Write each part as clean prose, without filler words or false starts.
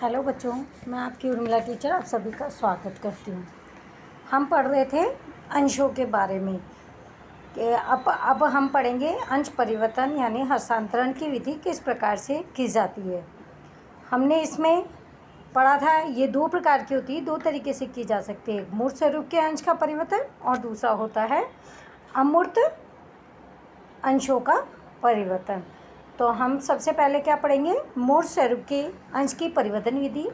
Hello बच्चों, मैं आपकी उर्मिला टीचर आप सभी का स्वागत करती हूँ। हम पढ़ रहे थे अंशों के बारे में कि अब हम पढ़ेंगे अंश परिवर्तन यानी हस्तांतरण की विधि किस प्रकार से की जाती है। हमने इसमें पढ़ा था ये दो प्रकार की होती है, दो तरीके से की जा सकती है। एक मूर्त स्वरूप के अंश का परिवर्तन और दूसरा होता है अमूर्त अंशों का परिवर्तन। तो हम सबसे पहले क्या पढ़ेंगे, मूर्त स्वरूप के अंश की परिवर्तन विधि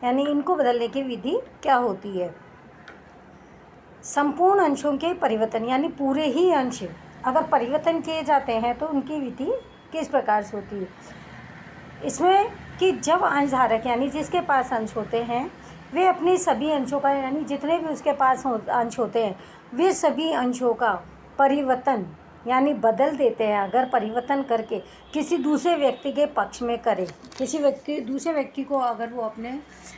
यानी इनको बदलने की विधि क्या होती है। संपूर्ण अंशों के परिवर्तन यानी पूरे ही अंश अगर परिवर्तन किए जाते हैं तो उनकी विधि किस प्रकार से होती है। इसमें कि जब अंश धारक यानी जिसके पास अंश होते हैं वे अपने सभी अंशों का यानी जितने भी उसके पास अंश होते हैं वे सभी अंशों का परिवर्तन यानी बदल देते हैं। अगर परिवर्तन करके किसी दूसरे व्यक्ति के पक्ष में करे, दूसरे व्यक्ति को अगर वो अपने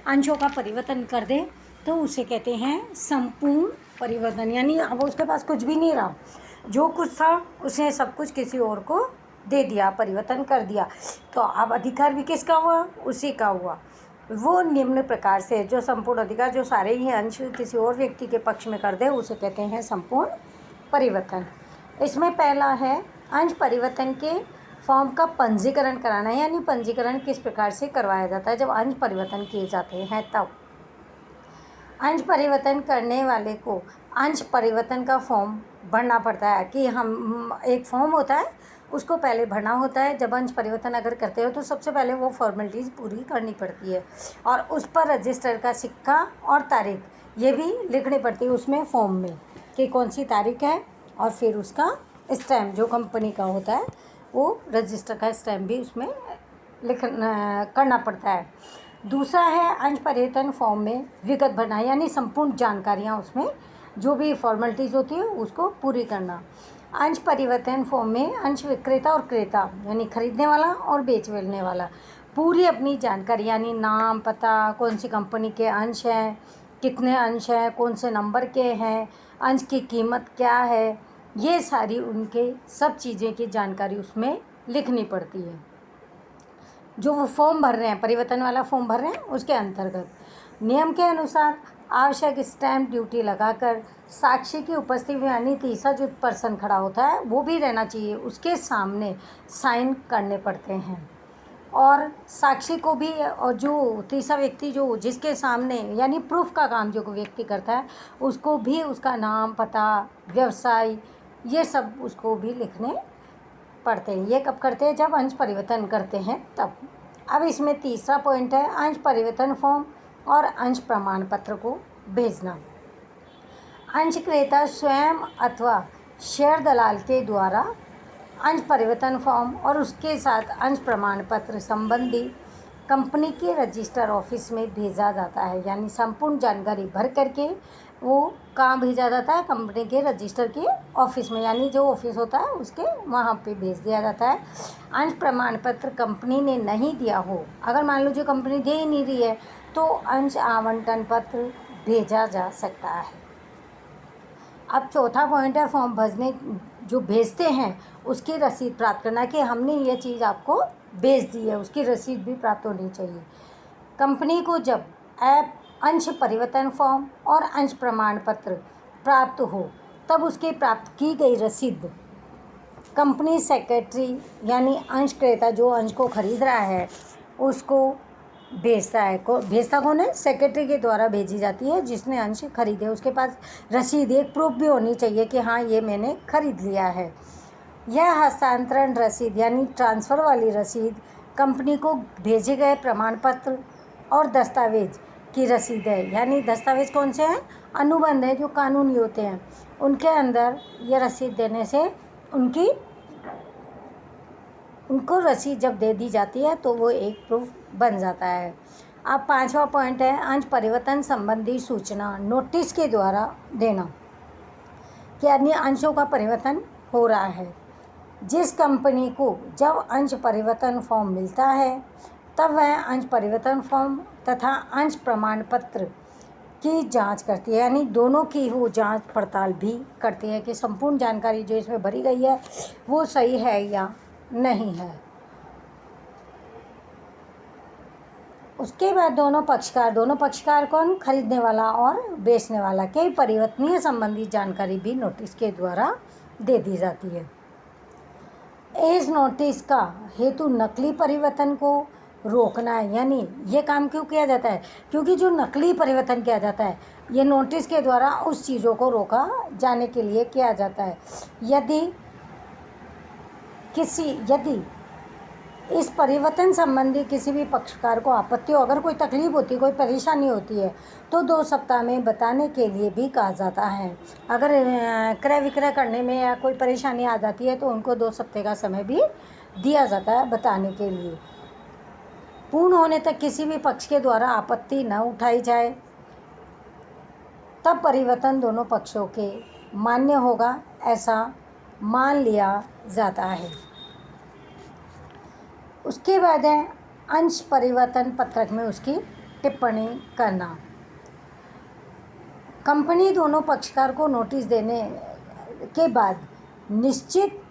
अंशों का परिवर्तन कर दे तो उसे कहते हैं संपूर्ण परिवर्तन। यानी अब उसके पास कुछ भी नहीं रहा, जो कुछ था उसने सब कुछ किसी और को दे दिया, परिवर्तन कर दिया। तो अब अधिकार भी किसका हुआ, उसी का हुआ। वो निम्न प्रकार से जो संपूर्ण अधिकार जो सारे ही अंश किसी और व्यक्ति के पक्ष में कर दे उसे कहते हैं संपूर्ण परिवर्तन। इसमें पहला है अंश परिवर्तन के फॉर्म का पंजीकरण कराना, यानी पंजीकरण किस प्रकार से करवाया जाता है। जब अंश परिवर्तन किए जाते हैं तब अंश परिवर्तन करने वाले को अंश परिवर्तन का फॉर्म भरना पड़ता है। कि हम एक फॉर्म होता है उसको पहले भरना होता है। जब अंश परिवर्तन अगर करते हो तो सबसे पहले वो फॉर्मेलिटीज़ पूरी करनी पड़ती है और उस पर रजिस्टर का सिक्का और तारीख ये भी लिखनी पड़ती है उसमें फॉर्म में कि कौन सी तारीख है, और फिर उसका स्टैम्प जो कंपनी का होता है वो रजिस्टर का स्टैम्प भी उसमें करना पड़ता है। दूसरा है अंश परिवर्तन फॉर्म में विगत भरना, यानी संपूर्ण जानकारियाँ उसमें जो भी फॉर्मेलिटीज़ होती है उसको पूरी करना। अंश परिवर्तन फॉर्म में अंश विक्रेता और क्रेता यानी खरीदने वाला और बेचने वाला पूरी अपनी जानकारी यानी नाम, पता, कौन सी कंपनी के अंश हैं, कितने अंश हैं, कौन से नंबर के हैं, अंश की कीमत क्या है, ये सारी उनके सब चीज़ें की जानकारी उसमें लिखनी पड़ती है। जो वो फॉर्म भर रहे हैं, परिवर्तन वाला फॉर्म भर रहे हैं, उसके अंतर्गत नियम के अनुसार आवश्यक स्टैम्प ड्यूटी लगाकर साक्षी की उपस्थिति में यानी तीसरा जो पर्सन खड़ा होता है वो भी रहना चाहिए, उसके सामने साइन करने पड़ते हैं। और साक्षी को भी, और जो तीसरा व्यक्ति जो जिसके सामने यानी प्रूफ का काम जो व्यक्ति करता है उसको भी उसका नाम, पता, व्यवसाय ये सब उसको भी लिखने पढ़ते हैं। ये कब करते हैं, जब अंश परिवर्तन करते हैं तब। अब इसमें तीसरा पॉइंट है अंश परिवर्तन फॉर्म और अंश प्रमाण पत्र को भेजना। अंश क्रेता स्वयं अथवा शेयर दलाल के द्वारा अंश परिवर्तन फॉर्म और उसके साथ अंश प्रमाण पत्र संबंधी कंपनी के रजिस्टर ऑफिस में भेजा जाता है। यानी संपूर्ण जानकारी भर करके वो कहाँ भेजा जाता है, कंपनी के रजिस्टर के ऑफिस में, यानी जो ऑफिस होता है उसके वहाँ पे भेज दिया जाता है। अंश प्रमाण पत्र कंपनी ने नहीं दिया हो, अगर मान लो जो कंपनी दे ही नहीं रही है तो अंश आवंटन पत्र भेजा जा सकता है। अब चौथा पॉइंट है फॉर्म भरने जो भेजते हैं उसकी रसीद प्राप्त करना कि हमने ये चीज़ आपको भेज दी है, उसकी रसीद भी प्राप्त होनी चाहिए। कंपनी को जब अंश परिवर्तन फॉर्म और अंश प्रमाण पत्र प्राप्त हो तब उसकी प्राप्त की गई रसीद कंपनी सेक्रेटरी यानी अंश क्रेता जो अंश को खरीद रहा है उसको भेजता है। भेजता कौन है, सेक्रेटरी के द्वारा भेजी जाती है जिसने अंश खरीदे। उसके पास रसीद, एक प्रूफ भी होनी चाहिए कि हाँ ये मैंने खरीद लिया है। यह हस्तांतरण रसीद यानी ट्रांसफ़र वाली रसीद कंपनी को भेजे गए प्रमाण पत्र और दस्तावेज की रसीद है। यानी दस्तावेज कौन से हैं, अनुबंध है जो कानूनी होते हैं, उनके अंदर यह रसीद देने से उनको रसीद जब दे दी जाती है तो वो एक प्रूफ बन जाता है। अब पांचवा पॉइंट है अंश परिवर्तन संबंधी सूचना नोटिस के द्वारा देना कि अन्य अंशों का परिवर्तन हो रहा है। जिस कंपनी को जब अंश परिवर्तन फॉर्म मिलता है तब वह अंश परिवर्तन फॉर्म तथा अंश प्रमाण पत्र की जांच करती है, यानी दोनों की वो जांच पड़ताल भी करती है कि संपूर्ण जानकारी जो इसमें भरी गई है वो सही है या नहीं है। उसके बाद दोनों पक्षकार कौन, खरीदने वाला और बेचने वाला के परिवर्तनीय संबंधी जानकारी भी नोटिस के द्वारा दे दी जाती है। इस नोटिस का हेतु नकली परिवर्तन को रोकना है। यानी ये काम क्यों किया जाता है, क्योंकि जो नकली परिवर्तन किया जाता है ये नोटिस के द्वारा उस चीज़ों को रोका जाने के लिए किया जाता है। यदि इस परिवर्तन संबंधी किसी भी पक्षकार को आपत्ति हो, अगर कोई तकलीफ होती है, कोई परेशानी होती है, तो 2 सप्ताह में बताने के लिए भी कहा जाता है। अगर क्रय विक्रय करने में या कोई परेशानी आ जाती है तो उनको 2 सप्ताह का समय भी दिया जाता है बताने के लिए। पूर्ण होने तक किसी भी पक्ष के द्वारा आपत्ति न उठाई जाए तब परिवर्तन दोनों पक्षों के मान्य होगा, ऐसा मान लिया जाता है। उसके बाद है अंश परिवर्तन पत्रक में उसकी टिप्पणी करना। कंपनी दोनों पक्षकार को नोटिस देने के बाद निश्चित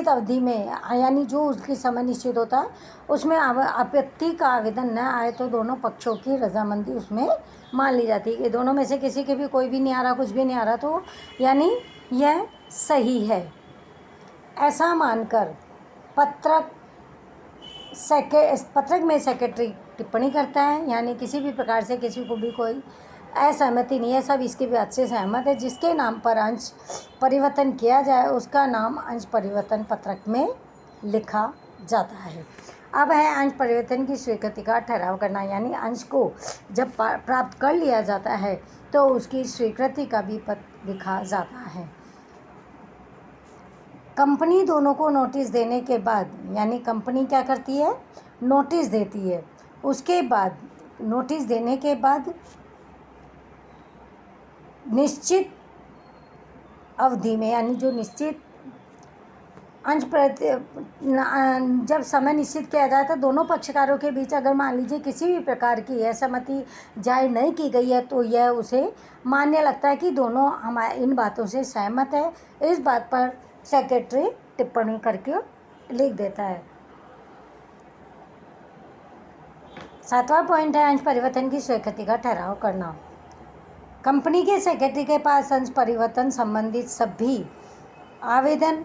अवधि में, यानी जो उसकी समय निश्चित होता है उसमें आपत्ति का आवेदन न आए तो दोनों पक्षों की रजामंदी उसमें मान ली जाती है कि दोनों में से किसी के भी कोई भी नहीं आ रहा, कुछ भी नहीं आ रहा, तो यानी यह सही है। ऐसा मानकर पत्रक में सेक्रेटरी टिप्पणी करता है। यानी किसी भी प्रकार से किसी को भी कोई असहमति नहीं है, सब इसकी बात से सहमत है। जिसके नाम पर अंश परिवर्तन किया जाए उसका नाम अंश परिवर्तन पत्रक में लिखा जाता है। अब है अंश परिवर्तन की स्वीकृति का ठहराव करना। यानी अंश को जब प्राप्त कर लिया जाता है तो उसकी स्वीकृति का भी पत्र लिखा जाता है। कंपनी दोनों को नोटिस देने के बाद, यानी कंपनी क्या करती है, नोटिस देती है। उसके बाद नोटिस देने के बाद निश्चित अवधि में, यानी जो निश्चित जब समय निश्चित किया जाए तो दोनों पक्षकारों के बीच अगर मान लीजिए किसी भी प्रकार की असहमति जाहिर नहीं की गई है तो यह उसे मान्य लगता है कि दोनों हमारे इन बातों से सहमत है। इस बात पर सेक्रेटरी टिप्पणी करके लिख देता है। 7वां पॉइंट है अंश परिवर्तन की स्वीकृति का ठहराव करना। कंपनी के सेक्रेटरी के पास अंश परिवर्तन संबंधित सभी आवेदन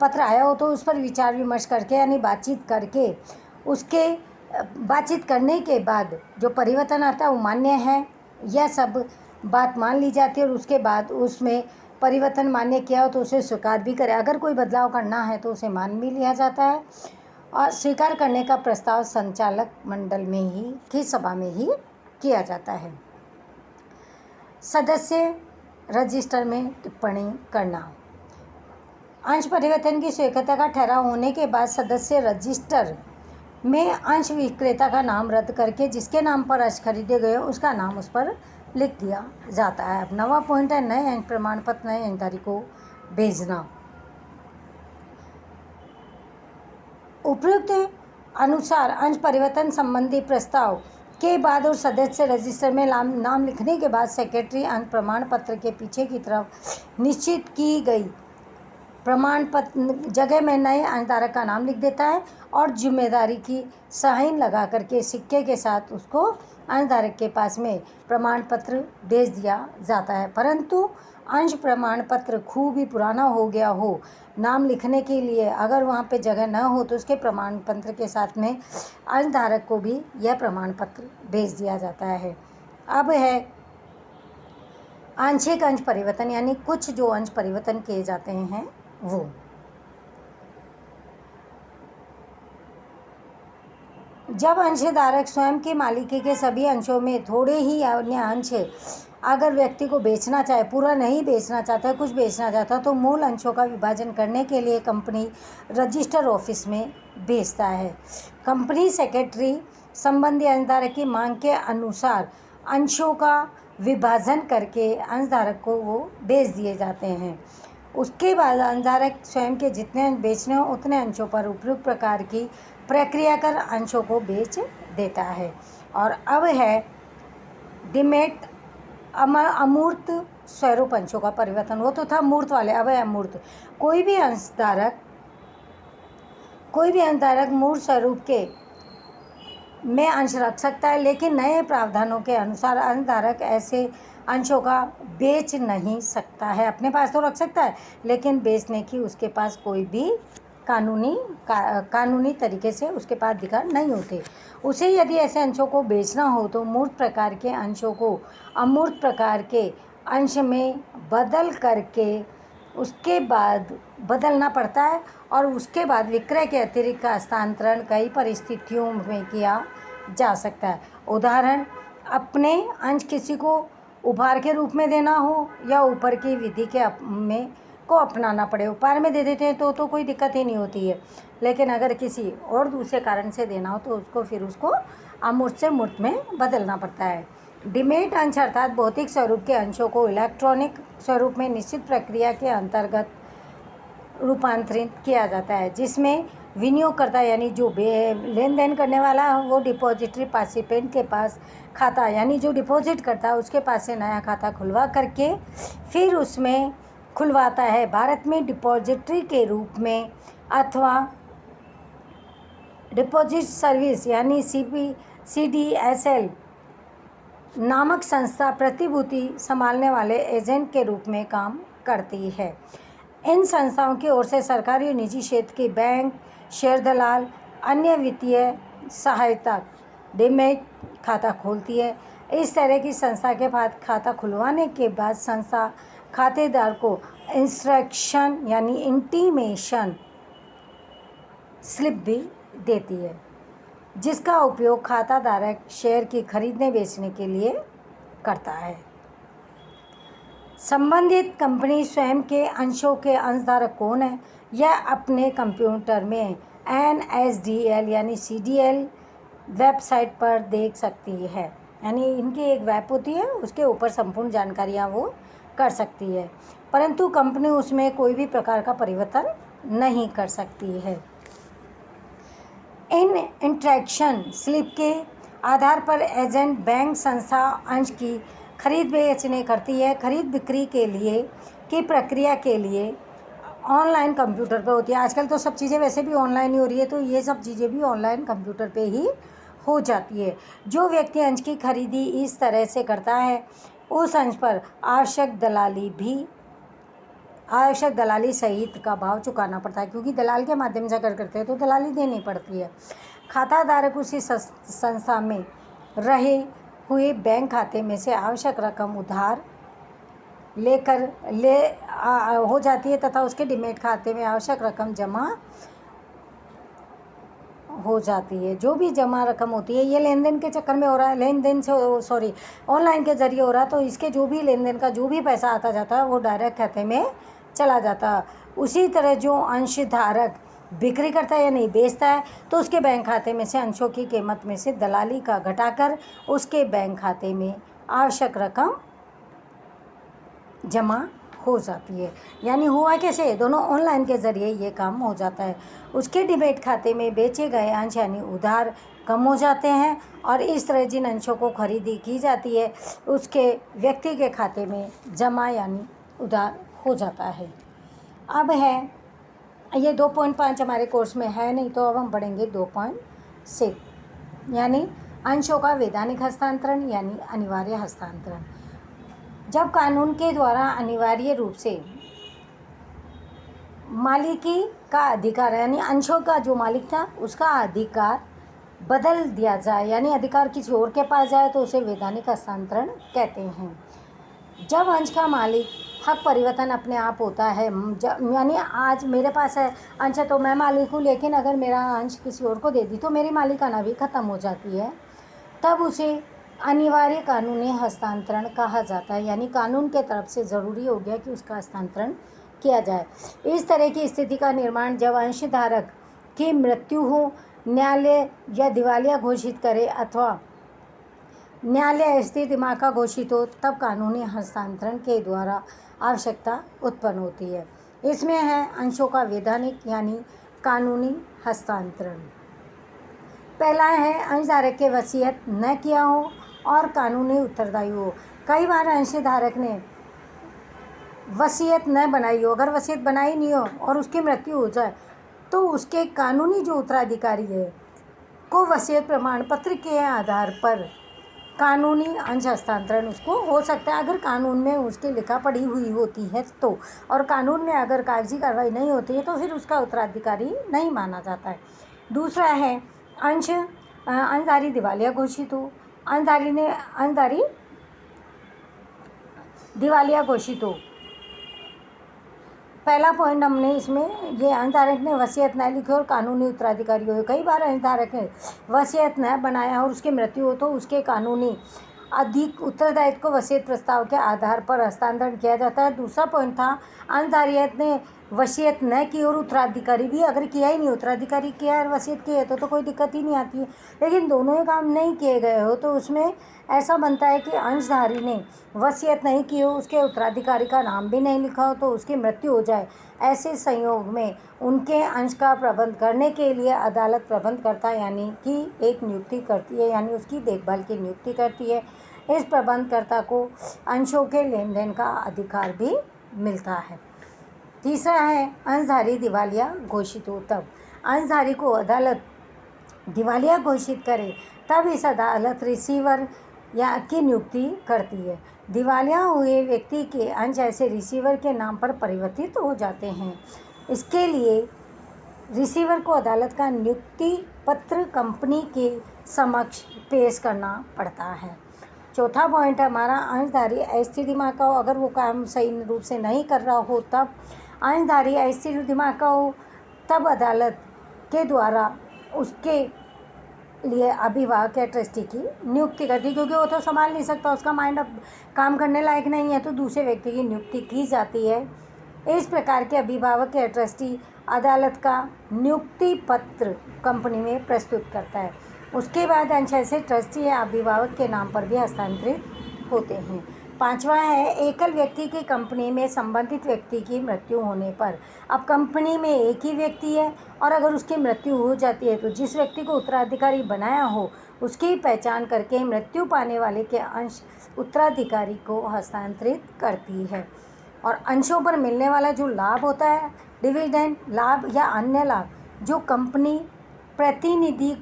पत्र आया हो तो उस पर विचार विमर्श करके, यानी बातचीत करने के बाद जो परिवर्तन आता है वो मान्य है, यह सब बात मान ली जाती है। और उसके बाद उसमें परिवर्तन मान्य किया हो तो उसे स्वीकार भी करे। अगर कोई बदलाव करना है तो उसे मान भी लिया जाता है और स्वीकार करने का प्रस्ताव संचालक मंडल में ही की सभा में ही किया जाता है। सदस्य रजिस्टर में टिप्पणी करना। अंश परिवर्तन की स्वीकृति का ठहराव होने के बाद सदस्य रजिस्टर में अंश विक्रेता का नाम रद्द करके जिसके नाम पर अंश खरीदे गए उसका नाम उस पर लिख दिया जाता है। अब 9वां पॉइंट है नए अंश प्रमाण पत्र नए अंशधारी को भेजना। उपयुक्त अनुसार अंश परिवर्तन संबंधी प्रस्ताव के बाद और सदस्य रजिस्टर में नाम लिखने के बाद सेक्रेटरी अंश प्रमाण पत्र के पीछे की तरफ निश्चित की गई प्रमाण पत्र जगह में नए अंशधारक का नाम लिख देता है और जिम्मेदारी की साइन लगा करके सिक्के के साथ उसको अंशधारक के पास में प्रमाण पत्र भेज दिया जाता है। परंतु अंश प्रमाण पत्र खूब ही पुराना हो गया हो, नाम लिखने के लिए अगर वहाँ पे जगह न हो तो उसके प्रमाण पत्र के साथ में अंशधारक को भी यह प्रमाण पत्र भेज दिया जाता है। अब है आंशिक अंश परिवर्तन, यानी कुछ जो अंश परिवर्तन किए जाते हैं वो। जब अंशधारक स्वयं की मालिकी के सभी अंशों में थोड़े ही अन्य अंश अगर व्यक्ति को बेचना चाहे, पूरा नहीं बेचना चाहता, कुछ बेचना चाहता, तो मूल अंशों का विभाजन करने के लिए कंपनी रजिस्टर ऑफिस में भेजता है। कंपनी सेक्रेटरी संबंधी अंशधारक की मांग के अनुसार अंशों का विभाजन करके अंशधारक को वो भेज दिए जाते हैं। उसके बाद अंशधारक स्वयं के जितने अंश बेचने हो उतने अंशों पर उपयुक्त प्रकार की प्रक्रिया कर अंशों को बेच देता है। और अब है डिमेट अमूर्त स्वरूप अंशों का परिवर्तन। वो तो था मूर्त वाले, अब है अमूर्त। कोई भी अंशधारक मूर्त स्वरूप के में अंश रख सकता है, लेकिन नए प्रावधानों के अनुसार अंशधारक ऐसे अंशों का बेच नहीं सकता है। अपने पास तो रख सकता है, लेकिन बेचने की उसके पास कोई भी कानूनी तरीके से उसके पास अधिकार नहीं होते। उसे यदि ऐसे अंशों को बेचना हो तो मूर्त प्रकार के अंशों को अमूर्त प्रकार के अंश में बदल करके उसके बाद बदलना पड़ता है, और उसके बाद विक्रय के अतिरिक्त का हस्तांतरण कई परिस्थितियों में किया जा सकता है। उदाहरण, अपने अंश किसी को उपहार के रूप में देना हो या ऊपर की विधि के में को अपनाना पड़े। उपहार में दे देते हैं तो कोई दिक्कत ही नहीं होती है, लेकिन अगर किसी और दूसरे कारण से देना हो तो उसको अमूर्त से मूर्त में बदलना पड़ता है। डिमेट अंश अर्थात भौतिक स्वरूप के अंशों को इलेक्ट्रॉनिक स्वरूप में निश्चित प्रक्रिया के अंतर्गत रूपांतरित किया जाता है, जिसमें विनियोगकर्ता यानी जो लेन देन करने वाला है वो डिपॉजिटरी पार्टिसिपेंट के पास खाता यानी जो डिपॉजिट करता है उसके पास से नया खाता खुलवा करके फिर उसमें खुलवाता है। भारत में डिपॉजिटरी के रूप में अथवा डिपॉजिट सर्विस यानी CDSL नामक संस्था प्रतिभूति संभालने वाले एजेंट के रूप में काम करती है। इन संस्थाओं की ओर से सरकारी और निजी क्षेत्र के बैंक, शेयर दलाल, अन्य वित्तीय सहायता डीमैट खाता खोलती है। इस तरह की संस्था के पास खाता खुलवाने के बाद संस्था खातेदार को इंस्ट्रक्शन यानी इंटीमेशन स्लिप भी देती है, जिसका उपयोग खाता धारक शेयर की खरीदने बेचने के लिए करता है। संबंधित कंपनी स्वयं के अंशों के अंशधारक कौन है, यह अपने कंप्यूटर में NSDL यानी CDL वेबसाइट पर देख सकती है। यानी इनकी एक वेब होती है, उसके ऊपर संपूर्ण जानकारियाँ वो कर सकती है, परंतु कंपनी उसमें कोई भी प्रकार का परिवर्तन नहीं कर सकती है। इन इंस्ट्रक्शन स्लिप के आधार पर एजेंट बैंक संस्था अंश की खरीद बेचने करती है। खरीद बिक्री के लिए की प्रक्रिया के लिए ऑनलाइन कंप्यूटर पर होती है। आजकल तो सब चीज़ें वैसे भी ऑनलाइन ही हो रही है, तो ये सब चीज़ें भी ऑनलाइन कंप्यूटर पे ही हो जाती है। जो व्यक्ति अंश की खरीदी इस तरह से करता है उस अंश पर आवश्यक दलाली सहित का भाव चुकाना पड़ता है, क्योंकि दलाल के माध्यम से अगर करते हैं तो दलाली देनी पड़ती है। खाताधारक उसी संस्था में रहे हुए बैंक खाते में से आवश्यक रकम उधार हो जाती है तथा उसके डीमैट खाते में आवश्यक रकम जमा हो जाती है। जो भी जमा रकम होती है ये लेन देन के चक्कर में हो रहा है, ऑनलाइन के ज़रिए हो रहा है, तो इसके जो भी लेन देन का जो भी पैसा आता जाता है वो डायरेक्ट खाते में चला जाता है। उसी तरह जो अंशधारक बिक्री करता है या नहीं बेचता है तो उसके बैंक खाते में से अंशों की कीमत में से दलाली का घटाकर उसके बैंक खाते में आवश्यक रकम जमा हो जाती है। यानी हुआ कैसे, दोनों ऑनलाइन के ज़रिए ये काम हो जाता है। उसके डीमैट खाते में बेचे गए अंश यानी उधार कम हो जाते हैं, और इस तरह जिन अंशों को खरीदी की जाती है उसके व्यक्ति के खाते में जमा यानी उधार हो जाता है। अब है ये 2.5 हमारे कोर्स में है नहीं, तो अब हम पढ़ेंगे 2.6 यानी अंशों का वैधानिक हस्तांतरण यानी अनिवार्य हस्तांतरण। जब कानून के द्वारा अनिवार्य रूप से मालिकी का अधिकार यानी अंशों का जो मालिक था उसका अधिकार बदल दिया जाए यानी अधिकार किसी और के पास जाए तो उसे वैधानिक हस्तांतरण कहते हैं। जब अंश का मालिक हक परिवर्तन अपने आप होता है, यानी आज मेरे पास है अंश है तो मैं मालिक हूँ, लेकिन अगर मेरा अंश किसी और को दे दी तो मेरी मालिकाना भी ख़त्म हो जाती है, तब उसे अनिवार्य कानूनी हस्तांतरण कहा जाता है। यानी कानून के तरफ से ज़रूरी हो गया कि उसका हस्तांतरण किया जाए। इस तरह की स्थिति का निर्माण जब अंशधारक की मृत्यु हो, न्यायालय या दिवालिया घोषित करे अथवा न्यायालय स्थिति दिमाग घोषित हो, तब कानूनी हस्तांतरण के द्वारा आवश्यकता उत्पन्न होती है। इसमें है अंशों का वैधानिक यानी कानूनी हस्तांतरण। पहला है अंशधारक के वसीयत न किया हो और कानूनी उत्तरदायी हो। कई बार अंशधारक ने वसीयत न बनाई हो, अगर वसीयत बनाई नहीं हो और उसकी मृत्यु हो जाए तो उसके कानूनी जो उत्तराधिकारी है को वसीयत प्रमाण पत्र के आधार पर कानूनी अंश हस्तांतरण उसको हो सकता है, अगर कानून में उसकी लिखा पढ़ी हुई होती है तो, और कानून में अगर कागजी कार्रवाई नहीं होती है तो फिर उसका उत्तराधिकारी नहीं माना जाता है। दूसरा है अंशधारी दिवालिया घोषित हो। अंशधारी दिवालिया घोषित हो। पहला पॉइंट हमने इसमें ये अंशधारक ने वसीयत न लिखी और कानूनी उत्तराधिकारी हो। कई बार अंशधारक ने वसीयत न बनाया और उसकी मृत्यु हो तो उसके कानूनी अधिक उत्तरदायित्व को वसीयत प्रस्ताव के आधार पर हस्तांतरण किया जाता है। दूसरा पॉइंट था अंशधारियत ने वसीयत न की और उत्तराधिकारी भी अगर किया ही नहीं, उत्तराधिकारी किया और वसीयत की है तो कोई दिक्कत ही नहीं आती है, लेकिन दोनों ही काम नहीं किए गए हो तो उसमें ऐसा बनता है कि अंशधारी ने वसीयत नहीं की हो, उसके उत्तराधिकारी का नाम भी नहीं लिखा हो तो उसकी मृत्यु हो जाए, ऐसे संयोग में उनके अंश का प्रबंध करने के लिए अदालत प्रबंध करता है, यानी कि एक नियुक्ति करती है, यानी उसकी देखभाल की नियुक्ति करती है। इस प्रबंधकर्ता को अंशों के लेन देन का अधिकार भी मिलता है। तीसरा है अंशधारी दिवालिया घोषित हो। तब अंशधारी को अदालत दिवालिया घोषित करे तब इस अदालत रिसीवर या की नियुक्ति करती है। दिवालिया हुए व्यक्ति के अंश ऐसे रिसीवर के नाम पर परिवर्तित हो जाते हैं। इसके लिए रिसीवर को अदालत का नियुक्ति पत्र कंपनी के समक्ष पेश करना पड़ता है। चौथा पॉइंट हमारा अंशधारी अस्थिर दिमाग का हो, अगर वो काम सही रूप से नहीं कर रहा हो तब अंशधारी अस्थिर दिमाग का हो तब अदालत के द्वारा उसके लिए अभिभावक या ट्रस्टी की नियुक्ति करती, क्योंकि वो तो संभाल नहीं सकता, उसका माइंड अब काम करने लायक नहीं है, तो दूसरे व्यक्ति की नियुक्ति की जाती है। इस प्रकार के अभिभावक या ट्रस्टी अदालत का नियुक्ति पत्र कंपनी में प्रस्तुत करता है। उसके बाद अंश ऐसे ट्रस्टी या अभिभावक के नाम पर भी हस्तांतरित होते हैं। पांचवा है एकल व्यक्ति की कंपनी में संबंधित व्यक्ति की मृत्यु होने पर। अब कंपनी में एक ही व्यक्ति है और अगर उसकी मृत्यु हो जाती है तो जिस व्यक्ति को उत्तराधिकारी बनाया हो उसकी पहचान करके मृत्यु पाने वाले के अंश उत्तराधिकारी को हस्तांतरित करती है। और अंशों पर मिलने वाला जो लाभ होता है, डिविडेंड लाभ या अन्य लाभ, जो कंपनी प्रतिनिधि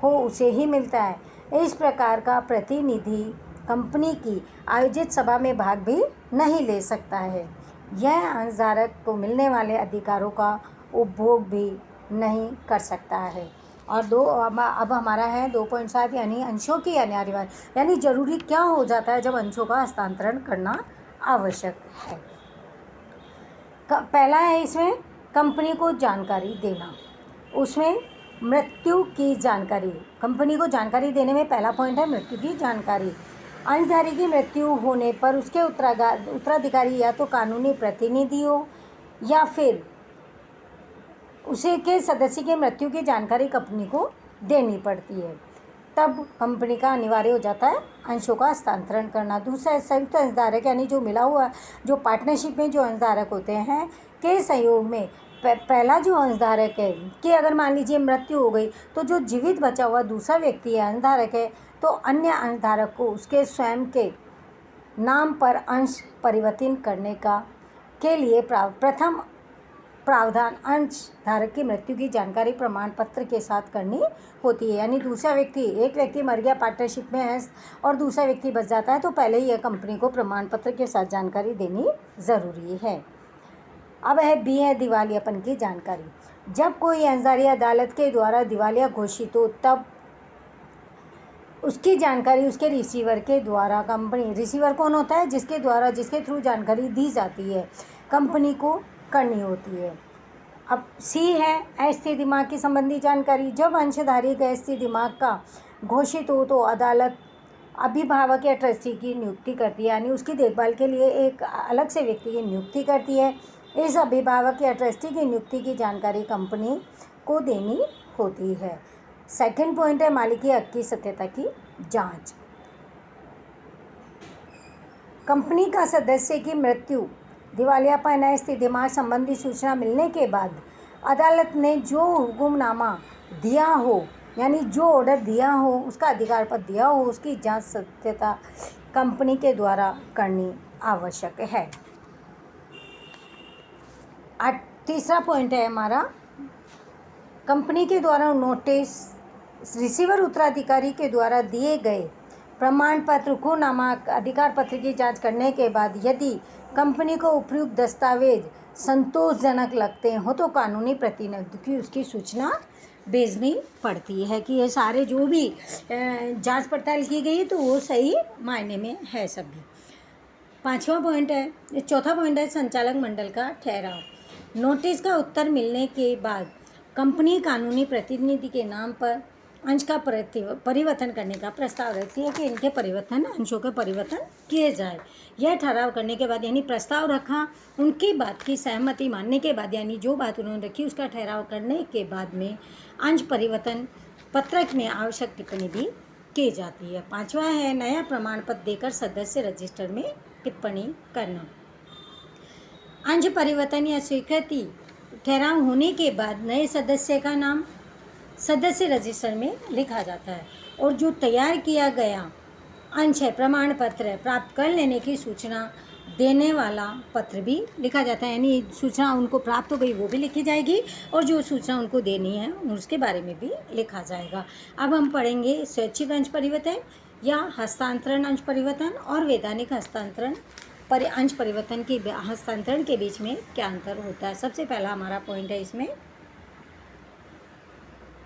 हो उसे ही मिलता है। इस प्रकार का प्रतिनिधि कंपनी की आयोजित सभा में भाग भी नहीं ले सकता है। यह अंशधारक को मिलने वाले अधिकारों का उपभोग भी नहीं कर सकता है। और अब हमारा है 2.7 यानी अंशों की अनिवार्य, यानी जरूरी क्या हो जाता है जब अंशों का हस्तांतरण करना आवश्यक है। पहला है इसमें कंपनी को जानकारी देना, उसमें मृत्यु की जानकारी, कंपनी को जानकारी देने में पहला पॉइंट है मृत्यु की जानकारी। अंशधारी की मृत्यु होने पर उसके उत्तराधिकारी या तो कानूनी प्रतिनिधि हो या फिर उसे के सदस्य की मृत्यु की जानकारी कंपनी को देनी पड़ती है, तब कंपनी का अनिवार्य हो जाता है अंशों का हस्तांतरण करना। दूसरा संयुक्त अंशधारक यानी जो मिला हुआ, जो पार्टनरशिप में जो अंशधारक होते हैं के सहयोग में पहला जो अंशधारक है कि अगर मान लीजिए मृत्यु हो गई तो जो जीवित बचा हुआ दूसरा व्यक्ति है अंशधारक है, तो अन्य अंशधारक को उसके स्वयं के नाम पर अंश परिवर्तन करने का के लिए प्रथम प्रावधान अंशधारक की मृत्यु की जानकारी प्रमाण पत्र के साथ करनी होती है। यानी दूसरा व्यक्ति, एक व्यक्ति मर गया पार्टनरशिप में है और दूसरा व्यक्ति बच जाता है तो पहले ही यह कंपनी को प्रमाण पत्र के साथ जानकारी देनी ज़रूरी है। अब है बी है दिवालियापन की जानकारी। जब कोई अंशधारी अदालत के द्वारा दिवालिया घोषित हो तब उसकी जानकारी उसके रिसीवर के द्वारा कंपनी, रिसीवर कौन होता है जिसके थ्रू जानकारी दी जाती है, कंपनी को करनी होती है। अब सी है अस्थिर दिमाग की संबंधी जानकारी। जब अंशधारी का अस्थिर दिमाग का घोषित हो तो अदालत अभिभावक या ट्रस्टी की नियुक्ति करती है, यानी उसकी देखभाल के लिए एक अलग से व्यक्ति की नियुक्ति करती है। इस अभिभावक या ट्रस्टी की नियुक्ति की जानकारी कंपनी को देनी होती है। सेकंड पॉइंट है मालिकी हक की सत्यता की जांच। कंपनी का सदस्य की मृत्यु, दिवालियापन, अस्थिर दिमाग संबंधी सूचना मिलने के बाद अदालत ने जो हुक्मनामा दिया हो, यानी जो ऑर्डर दिया हो, उसका अधिकार पत्र दिया हो, उसकी जांच सत्यता कंपनी के द्वारा करनी आवश्यक है। तीसरा पॉइंट है हमारा कंपनी के द्वारा नोटिस रिसीवर उत्तराधिकारी के द्वारा दिए गए प्रमाण पत्र हुक्मनामा अधिकार पत्र की जांच करने के बाद यदि कंपनी को उपयुक्त दस्तावेज संतोषजनक लगते हो तो कानूनी प्रतिनिधि की उसकी सूचना भेजनी पड़ती है कि ये सारे जो भी जांच पड़ताल की गई तो वो सही मायने में है सभी। पांचवा पॉइंट है, चौथा पॉइंट है संचालक मंडल का ठहराव। नोटिस का उत्तर मिलने के बाद कंपनी कानूनी प्रतिनिधि के नाम पर अंश का परिवर्तन करने का प्रस्ताव रखती है कि इनके अंशों के परिवर्तन किए जाए। यह ठहराव करने के बाद यानी प्रस्ताव रखा, उनकी बात की सहमति मानने के बाद यानी जो बात उन्होंने रखी उसका ठहराव करने के बाद में अंश परिवर्तन पत्रक में आवश्यक टिप्पणी भी की जाती है। पांचवा है नया प्रमाण पत्र देकर सदस्य रजिस्टर में टिप्पणी करना। अंश परिवर्तन या स्वीकृति ठहराव होने के बाद नए सदस्य का नाम सदस्य रजिस्टर में लिखा जाता है और जो तैयार किया गया अंश है प्रमाण पत्र प्राप्त कर लेने की सूचना देने वाला पत्र भी लिखा जाता है, यानी सूचना उनको प्राप्त हो गई वो भी लिखी जाएगी और जो सूचना उनको देनी है उसके बारे में भी लिखा जाएगा। अब हम पढ़ेंगे स्वैच्छिक अंश परिवर्तन या हस्तांतरण अंश परिवर्तन और वैधानिक हस्तांतरण अंश परिवर्तन के हस्तांतरण के बीच में क्या अंतर होता है। सबसे पहला हमारा पॉइंट है इसमें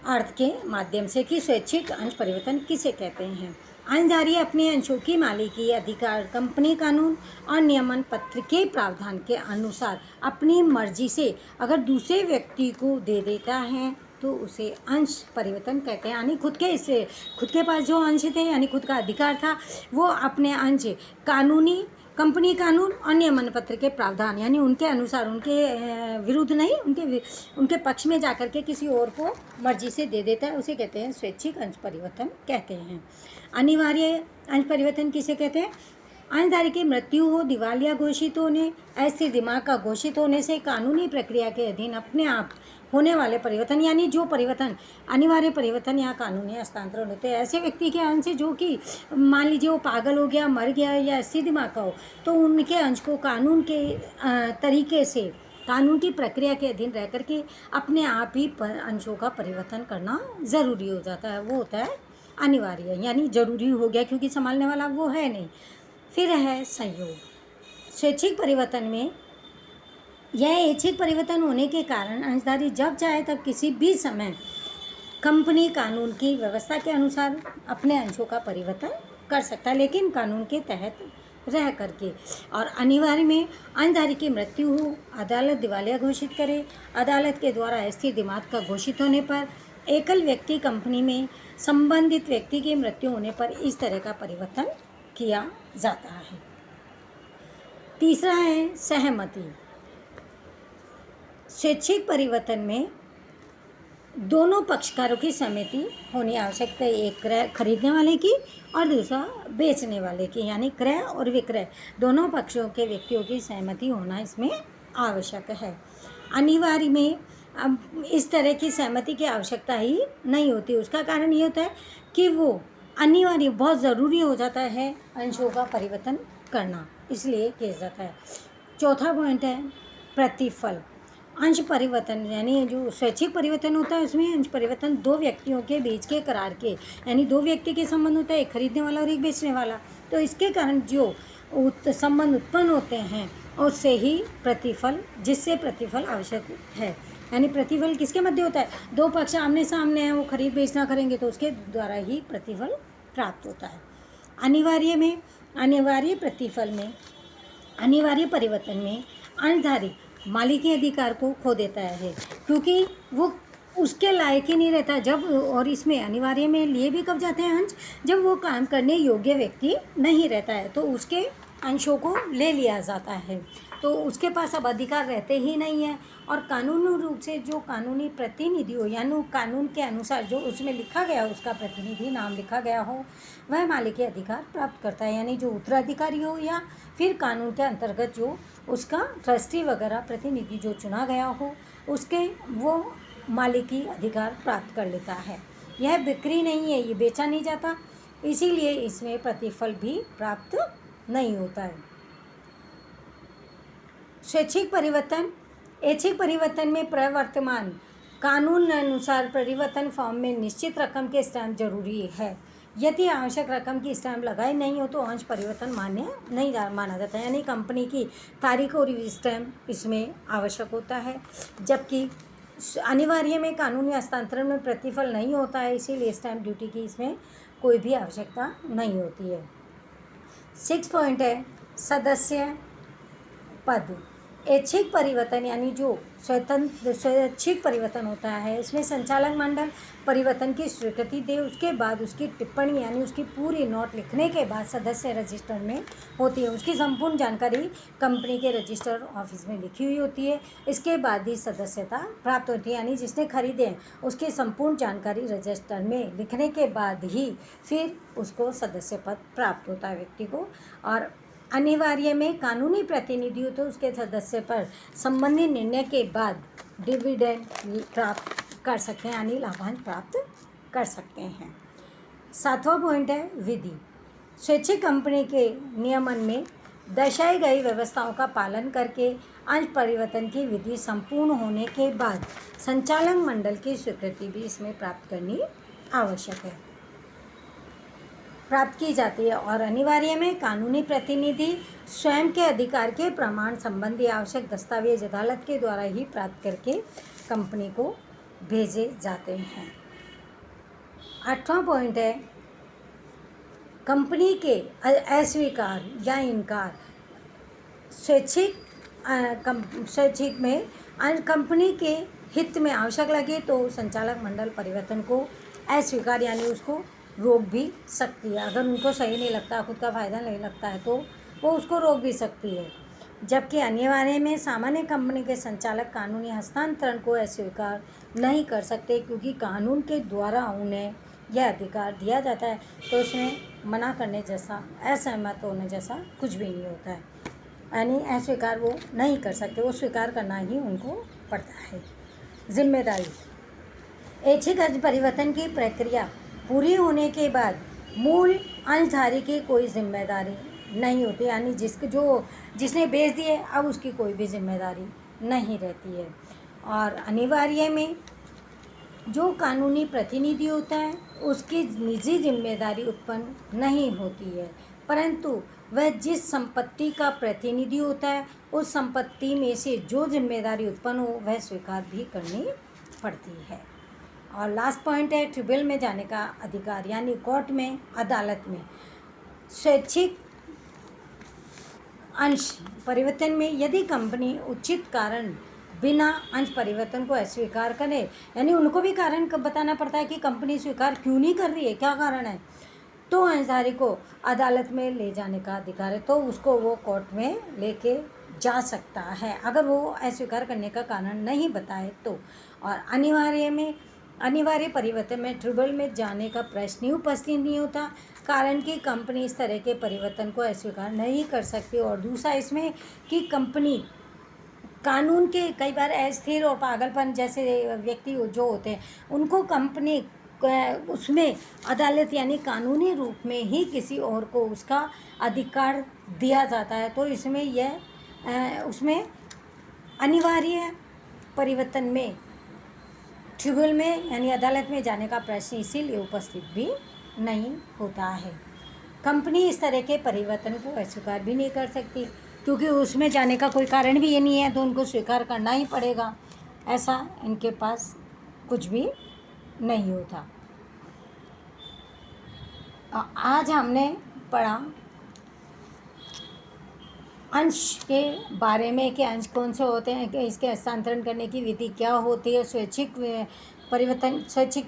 अर्थ के माध्यम से कि स्वैच्छिक अंश परिवर्तन किसे कहते हैं। अंशधारी अपने अंशों की मालिकी अधिकार कंपनी कानून और नियमन पत्र के प्रावधान के अनुसार अपनी मर्जी से अगर दूसरे व्यक्ति को दे देता है तो उसे अंश परिवर्तन कहते हैं। यानी खुद के पास जो अंश थे यानी खुद का अधिकार था वो अपने अंश कानूनी कंपनी कानून और नियमन पत्र के प्रावधान यानी उनके अनुसार उनके विरुद्ध नहीं उनके पक्ष में जाकर के किसी और को मर्जी से दे देता है, उसे कहते हैं स्वैच्छिक अंश परिवर्तन कहते हैं। अनिवार्य अंश परिवर्तन किसे कहते हैं। अंशधारी की मृत्यु हो, दिवालिया घोषित होने, अस्थिर दिमाग का घोषित होने से कानूनी प्रक्रिया के अधीन अपने आप होने वाले परिवर्तन यानी जो परिवर्तन अनिवार्य परिवर्तन या कानूनी हस्तांतरण होते हैं ऐसे व्यक्ति के अंश जो कि मान लीजिए वो पागल हो गया, मर गया या अस्थिर दिमाग का हो तो उनके अंश को कानून के तरीके से कानून की प्रक्रिया के अधीन रह करके अपने आप ही अंशों का परिवर्तन करना ज़रूरी हो जाता है। वो होता है अनिवार्य यानी ज़रूरी हो गया क्योंकि संभालने वाला वो है नहीं। फिर है संयोग। स्वैच्छिक परिवर्तन में यह ऐच्छिक परिवर्तन होने के कारण अंशधारी जब चाहे तब किसी भी समय कंपनी कानून की व्यवस्था के अनुसार अपने अंशों का परिवर्तन कर सकता है लेकिन कानून के तहत रह करके। और अनिवार्य में अंशधारी की मृत्यु हो, अदालत दिवालिया घोषित करे, अदालत के द्वारा अस्थिर दिमाग का घोषित होने पर, एकल व्यक्ति कंपनी में संबंधित व्यक्ति की मृत्यु होने पर इस तरह का परिवर्तन किया जाता है। तीसरा है सहमति। स्वैच्छिक परिवर्तन में दोनों पक्षकारों की सहमति होनी आवश्यक है, एक क्रय खरीदने वाले की और दूसरा बेचने वाले की यानी क्रय और विक्रय दोनों पक्षों के व्यक्तियों की सहमति होना इसमें आवश्यक है। अनिवार्य में अब इस तरह की सहमति की आवश्यकता ही नहीं होती। उसका कारण ये होता है कि वो अनिवार्य बहुत ज़रूरी हो जाता है अंशों का परिवर्तन करना, इसलिए किया जाता है। चौथा पॉइंट है प्रतिफल। अंश परिवर्तन यानी जो स्वैच्छिक परिवर्तन होता है उसमें अंश परिवर्तन दो व्यक्तियों के बीच के करार के यानी दो व्यक्ति के संबंध होता है, एक खरीदने वाला और एक बेचने वाला। तो इसके कारण जो संबंध उत्पन्न होते हैं उससे ही प्रतिफल जिससे प्रतिफल आवश्यक है। यानी प्रतिफल किसके मध्य होता है, दो पक्ष आमने सामने हैं वो खरीद बेचना करेंगे तो उसके द्वारा ही प्रतिफल प्राप्त होता है। अनिवार्य परिवर्तन में अंशधारी मालिकी अधिकार को खो देता है क्योंकि वो उसके लायक ही नहीं रहता जब। और इसमें अनिवार्य में लिए भी कब जाते हैं अंश, जब वो काम करने योग्य व्यक्ति नहीं रहता है तो उसके अंशों को ले लिया जाता है, तो उसके पास अब अधिकार रहते ही नहीं है। और कानूनी रूप से जो कानूनी प्रतिनिधि हो यानी कानून के अनुसार जो उसमें लिखा गया हो उसका प्रतिनिधि नाम लिखा गया हो वह मालिकी अधिकार प्राप्त करता है। यानी जो उत्तराधिकारी हो या फिर कानून के अंतर्गत जो उसका ट्रस्टी वगैरह प्रतिनिधि जो चुना गया हो उसके वो मालिकी अधिकार प्राप्त कर लेता है। यह बिक्री नहीं है, ये बेचा नहीं जाता, इसीलिए इसमें प्रतिफल भी प्राप्त नहीं होता है। स्वैच्छिक परिवर्तन ऐच्छिक परिवर्तन में प्रवर्तमान कानून अनुसार परिवर्तन फॉर्म में निश्चित रकम के स्टैम्प जरूरी है। यदि आवश्यक रकम की स्टैम्प लगाई नहीं हो तो अंश परिवर्तन मान्य नहीं माना जाता है, यानी कंपनी की तारीख और स्टैम्प इसमें आवश्यक होता है। जबकि अनिवार्य में कानूनी हस्तांतरण में प्रतिफल नहीं होता है, इसीलिए स्टैम्प ड्यूटी की इसमें कोई भी आवश्यकता नहीं होती है। 6 पॉइंट है सदस्य पद। ऐच्छिक परिवर्तन यानी जो स्वैच्छिक परिवर्तन होता है, इसमें संचालक मंडल परिवर्तन की स्वीकृति दे, उसके बाद उसकी टिप्पणी यानी उसकी पूरी नोट लिखने के बाद सदस्य रजिस्टर में होती है। उसकी संपूर्ण जानकारी कंपनी के रजिस्टर ऑफिस में लिखी हुई होती है। इसके बाद ही सदस्यता प्राप्त होती है, यानी जिसने खरीदे हैं उसकी संपूर्ण जानकारी रजिस्टर में लिखने के बाद ही फिर उसको सदस्य पद प्राप्त होता है व्यक्ति को। और अनिवार्य में कानूनी प्रतिनिधि हो तो उसके सदस्य पर संबंधी निर्णय के बाद डिविडेंड प्राप्त कर सकते हैं, यानी लाभांश प्राप्त कर सकते हैं। 7वां पॉइंट है विधि। स्वैच्छिक कंपनी के नियमन में दर्शाई गई व्यवस्थाओं का पालन करके अंश परिवर्तन की विधि संपूर्ण होने के बाद संचालक मंडल की स्वीकृति भी इसमें प्राप्त करनी आवश्यक है, प्राप्त की जाती है। और अनिवार्य में कानूनी प्रतिनिधि स्वयं के अधिकार के प्रमाण संबंधी आवश्यक दस्तावेज अदालत के द्वारा ही प्राप्त करके कंपनी को भेजे जाते हैं। 8वां पॉइंट है कंपनी के अस्वीकार या इनकार। स्वैच्छिक में कंपनी के हित में आवश्यक लगे तो संचालक मंडल परिवर्तन को अस्वीकार यानी उसको रोक भी सकती है। अगर उनको सही नहीं लगता, खुद का फ़ायदा नहीं लगता है तो वो उसको रोक भी सकती है। जबकि अनिवार्य में सामान्य कंपनी के संचालक कानूनी हस्तांतरण को अस्वीकार नहीं कर सकते, क्योंकि कानून के द्वारा उन्हें यह अधिकार दिया जाता है, तो उसमें मना करने जैसा, असहमत होने जैसा कुछ भी नहीं होता है, यानी अस्वीकार वो नहीं कर सकते, वो स्वीकार करना ही उनको पड़ता है। जिम्मेदारी। ऐच्छिक अंश परिवर्तन की प्रक्रिया पूरी होने के बाद मूल अंशधारी की कोई जिम्मेदारी नहीं होती, यानी जिसने बेच दिए अब उसकी कोई भी जिम्मेदारी नहीं रहती है। और अनिवार्य में जो कानूनी प्रतिनिधि होता है उसकी निजी जिम्मेदारी उत्पन्न नहीं होती है, परंतु वह जिस संपत्ति का प्रतिनिधि होता है उस संपत्ति में से जो जिम्मेदारी उत्पन्न हो वह स्वीकार भी करनी पड़ती है। और लास्ट पॉइंट है ट्रिब्यूनल में जाने का अधिकार, यानी कोर्ट में, अदालत में। स्वैच्छिक अंश परिवर्तन में यदि कंपनी उचित कारण बिना अंश परिवर्तन को अस्वीकार करे, यानी उनको भी कारण बताना पड़ता है कि कंपनी स्वीकार क्यों नहीं कर रही है, क्या कारण है, तो अंशधारी को अदालत में ले जाने का अधिकार है, तो उसको वो कोर्ट में लेके जा सकता है अगर वो अस्वीकार करने का कारण नहीं बताए तो। और अनिवार्य परिवर्तन में ट्रिब्यूनल में जाने का प्रश्न ही उपस्थित नहीं होता, कारण कि कंपनी इस तरह के परिवर्तन को अस्वीकार नहीं कर सकती। और दूसरा इसमें कि कंपनी कानून के कई बार अस्थिर और पागलपन जैसे व्यक्ति जो होते हैं उनको कंपनी उसमें अदालत यानी कानूनी रूप में ही किसी और को उसका अधिकार दिया जाता है, तो इसमें यह उसमें अनिवार्य परिवर्तन में ट्रिब्यूनल में यानी अदालत में जाने का प्रश्न इसीलिए उपस्थित भी नहीं होता है। कंपनी इस तरह के परिवर्तन को अस्वीकार भी नहीं कर सकती, क्योंकि उसमें जाने का कोई कारण भी ये नहीं है, तो उनको स्वीकार करना ही पड़ेगा, ऐसा इनके पास कुछ भी नहीं होता। आज हमने पढ़ा अंश के बारे में कि अंश कौन से होते हैं, कि इसके हस्तांतरण करने की विधि क्या होती है, स्वैच्छिक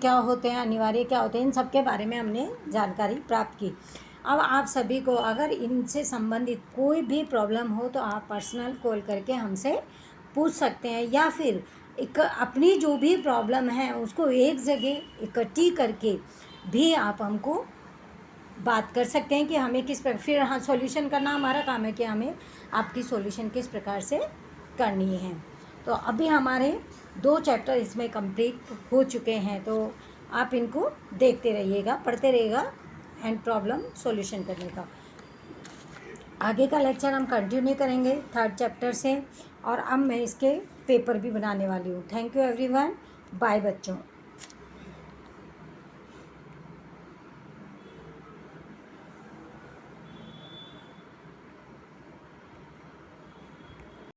क्या होते हैं, अनिवार्य क्या होते हैं, इन सब के बारे में हमने जानकारी प्राप्त की। अब आप सभी को अगर इनसे संबंधित कोई भी प्रॉब्लम हो तो आप पर्सनल कॉल करके हमसे पूछ सकते हैं, या फिर अपनी जो भी प्रॉब्लम है उसको एक जगह इकट्ठी करके भी आप हमको बात कर सकते हैं कि हमें किस प्रकार, फिर हाँ सॉल्यूशन करना हमारा काम है कि हमें आपकी सॉल्यूशन किस प्रकार से करनी है। तो अभी हमारे 2 चैप्टर इसमें कंप्लीट हो चुके हैं, तो आप इनको देखते रहिएगा, पढ़ते रहिएगा एंड प्रॉब्लम सॉल्यूशन करने का। आगे का लेक्चर हम कंटिन्यू करेंगे 3rd चैप्टर से, और अब मैं इसके पेपर भी बनाने वाली हूँ। Thank you everyone. बाय बच्चों।